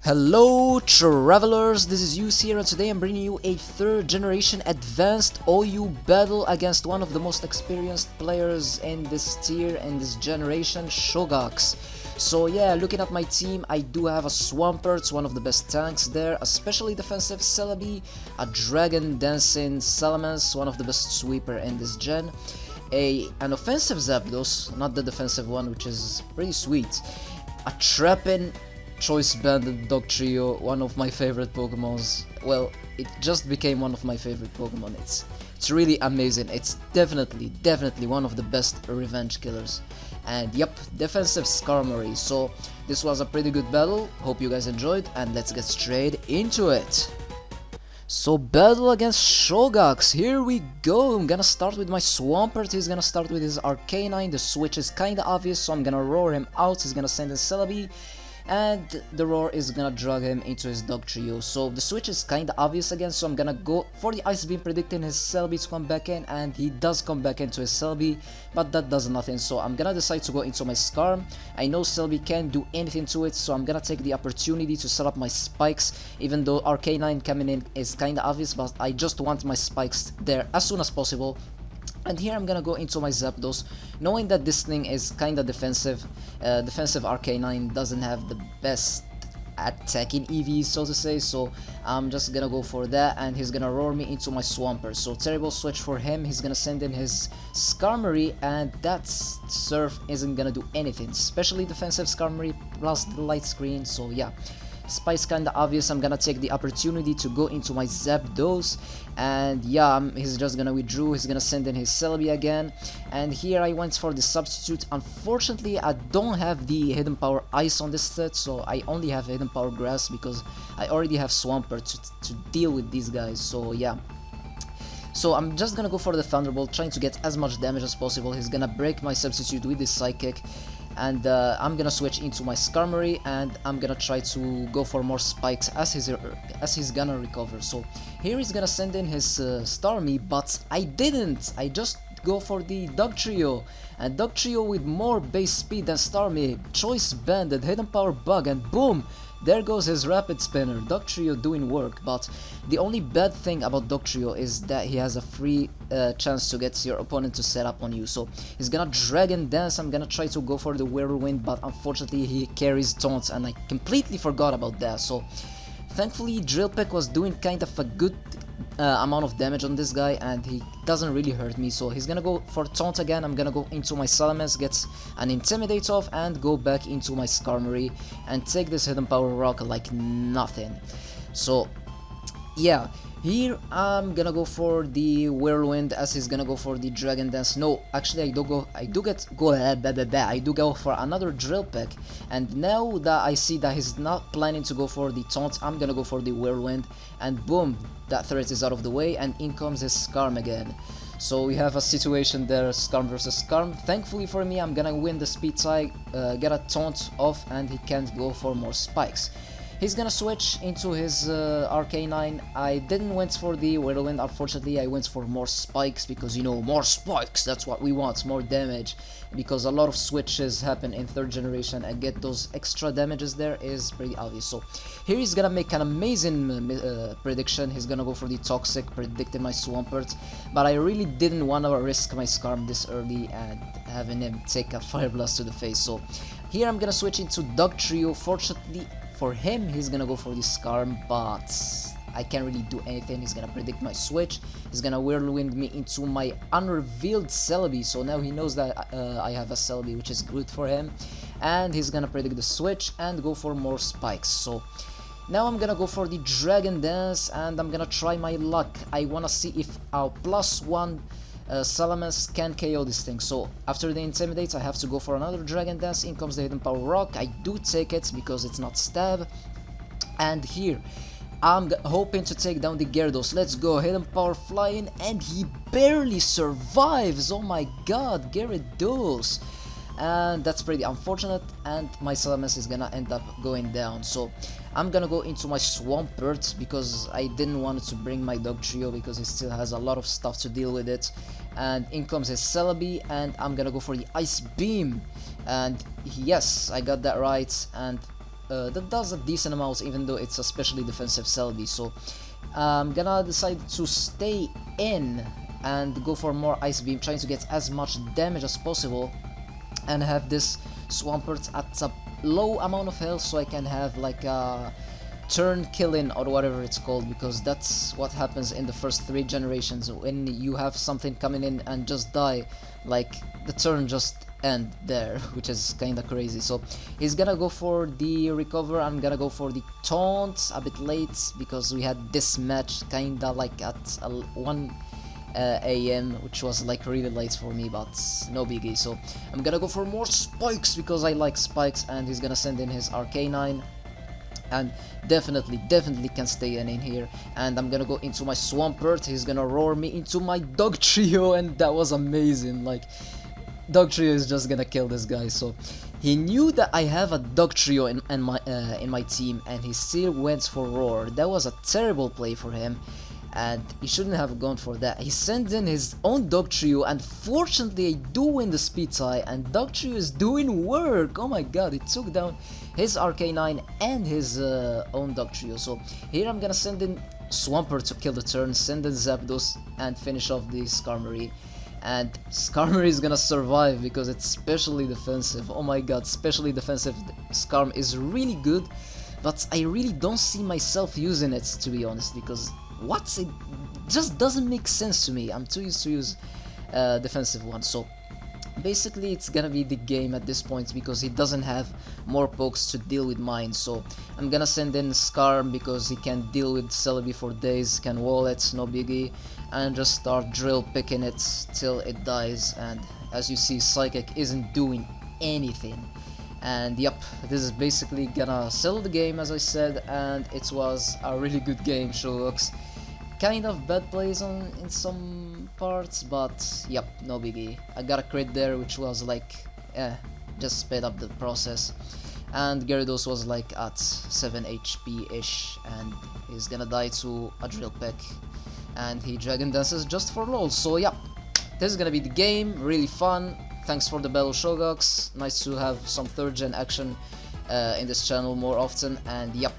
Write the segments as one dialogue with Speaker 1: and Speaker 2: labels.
Speaker 1: Hello travelers, this is Yus here and today I'm bringing you a 3rd generation advanced OU battle against one of the most experienced players in this tier, in this generation, Schogux. So yeah, looking at my team, I do have a Swampert, one of the best tanks there, a specially defensive Celebi, a Dragon Dancing Salamence, one of the best sweeper in this gen, an offensive Zapdos, not the defensive one, which is pretty sweet, a Trappin Choice Banded Dogtrio, one of my favorite Pokemons. Well, it just became one of my favorite Pokemon. It's really amazing. It's definitely one of the best revenge killers. And yep, defensive Skarmory. So this was a pretty good battle. Hope you guys enjoyed, and let's get straight into it. So battle against Schogux, here we go. I'm gonna start with my Swampert. He's gonna start with his Arcanine. The switch is kinda obvious, so I'm gonna roar him out. He's gonna send in Celebi, and the roar is gonna drag him into his Dogtrio. So the switch is kinda obvious again, so I'm gonna go for the Ice Beam, predicting his Celebi to come back in, and he does come back into his Celebi, but that does nothing. So I'm gonna decide to go into my Skarm. I know Celebi can't do anything to it, so I'm gonna take the opportunity to set up my spikes, even though Arcanine coming in is kinda obvious, but I just want my spikes there as soon as possible. And here I'm gonna go into my Zapdos, knowing that this thing is kinda defensive. Defensive Arcanine doesn't have the best attacking EV, so to say, so I'm just gonna go for that, and he's gonna roar me into my Swampert. So terrible switch for him. He's gonna send in his Skarmory, and that Surf isn't gonna do anything, especially defensive Skarmory plus the light screen. So yeah, Spike's kinda obvious. I'm gonna take the opportunity to go into my Zapdos, and yeah, he's just gonna withdraw. He's gonna send in his Celebi again, and here I went for the substitute. Unfortunately, I don't have the Hidden Power Ice on this set, so I only have Hidden Power Grass because I already have Swampert to deal with these guys. So yeah, so I'm just gonna go for the Thunderbolt, trying to get as much damage as possible. He's gonna break my substitute with his Psychic, and I'm gonna switch into my Skarmory, and I'm gonna try to go for more spikes as he's gonna recover. So here he's gonna send in his Starmie, but I didn't. I just go for the Dugtrio, and Dugtrio with more base speed than Starmie, Choice Banded, Hidden Power Bug, and boom! There goes his Rapid Spinner. Dugtrio doing work, but the only bad thing about Dugtrio is that he has a free chance to get your opponent to set up on you. So he's gonna Dragon Dance. I'm gonna try to go for the Whirlwind, but unfortunately he carries Taunt, and I completely forgot about that. So thankfully Drill Peck was doing kind of a good amount of damage on this guy, and he doesn't really hurt me. So he's gonna go for Taunt again. I'm gonna go into my Salamence, get an Intimidate off, and go back into my Skarmory and take this Hidden Power Rock like nothing. So yeah, here I'm gonna go for the Whirlwind as he's gonna go for the Dragon Dance. No, actually I do go for another Drill Peck, and now that I see that he's not planning to go for the Taunt, I'm gonna go for the Whirlwind, and boom, that threat is out of the way, and in comes his Skarm again. So we have a situation there, Skarm versus Skarm. Thankfully for me, I'm gonna win the speed tie, get a Taunt off, and he can't go for more spikes. He's gonna switch into his Arcanine. I didn't went for the Whirlwind, unfortunately. I went for more spikes because, you know, more spikes, that's what we want, more damage, because a lot of switches happen in 3rd generation, and get those extra damages there is pretty obvious. So here he's gonna make an amazing prediction. He's gonna go for the Toxic, predicting my Swampert, but I really didn't want to risk my Skarm this early and having him take a Fire Blast to the face. So here I'm gonna switch into Dugtrio. Fortunately for him, he's gonna go for the Skarm, but I can't really do anything. He's gonna predict my switch. He's gonna Whirlwind me into my unrevealed Celebi, so now he knows that I have a Celebi, which is good for him. And he's gonna predict the switch and go for more spikes. So now I'm gonna go for the Dragon Dance, and I'm gonna try my luck. I wanna see if our +1 Salamence can KO this thing. So after the Intimidate, I have to go for another Dragon Dance. In comes the Hidden Power Rock. I do take it because it's not Stab, and here I'm hoping to take down the Gyarados. Let's go, Hidden Power Flying, and he barely survives. Oh my god, Gyarados. And that's pretty unfortunate, and my Salamence is gonna end up going down. So I'm gonna go into my Swampert because I didn't want to bring my Dugtrio because it still has a lot of stuff to deal with it. And in comes his Celebi, and I'm gonna go for the Ice Beam, and yes, I got that right, and that does a decent amount, even though it's a specially defensive Celebi. So I'm gonna decide to stay in and go for more Ice Beam, trying to get as much damage as possible, and have this Swampert at a low amount of health, so I can have like a turn killing or whatever it's called, because that's what happens in the first 3 generations. When you have something coming in and just die, like the turn just end there, which is kinda crazy. So he's gonna go for the recover, I'm gonna go for the taunt a bit late, because we had this match kinda like at 1 AM, which was like really late for me, but no biggie. So I'm gonna go for more spikes because I like spikes, and he's gonna send in his Arcanine, and definitely can stay in here. And I'm gonna go into my Swampert, he's gonna roar me into my Dog Trio, and that was amazing. Like, Dog Trio is just gonna kill this guy. So he knew that I have a Dog Trio in my team, and he still went for roar. That was a terrible play for him, and he shouldn't have gone for that. He sent in his own Dog Trio, and fortunately I do win the speed tie, and Dog Trio is doing work. Oh my god, it took down his Arcanine and his own Dog Trio. So here I'm gonna send in Swampert to kill the turn, send in Zapdos, and finish off the Skarmory. And Skarmory is gonna survive because it's specially defensive. Oh my god, specially defensive Skarm is really good, but I really don't see myself using it, to be honest, because it just doesn't make sense to me. I'm too used to use defensive ones. So basically it's gonna be the game at this point, because he doesn't have more pokes to deal with mine. So I'm gonna send in Skarm because he can deal with Celebi for days, can wall it, no biggie, and just start drill picking it till it dies. And as you see, Psychic isn't doing anything. And yep, this is basically gonna settle the game, as I said, and it was a really good game. Schogux kind of bad plays in some parts, but yep, no biggie. I got a crit there, which was like, just sped up the process. And Gyarados was like at 7 HP ish, and he's gonna die to a drill peck, and he Dragon Dances just for lol. So yep, this is gonna be the game, really fun. Thanks for the battle, Schogux. Nice to have some 3rd gen action in this channel more often, and yep,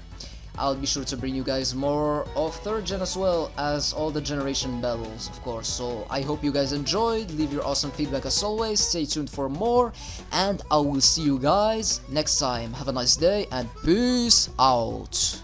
Speaker 1: I'll be sure to bring you guys more of 3rd gen as well as all the generation battles, of course. So I hope you guys enjoyed, leave your awesome feedback as always, stay tuned for more, and I will see you guys next time. Have a nice day, and peace out.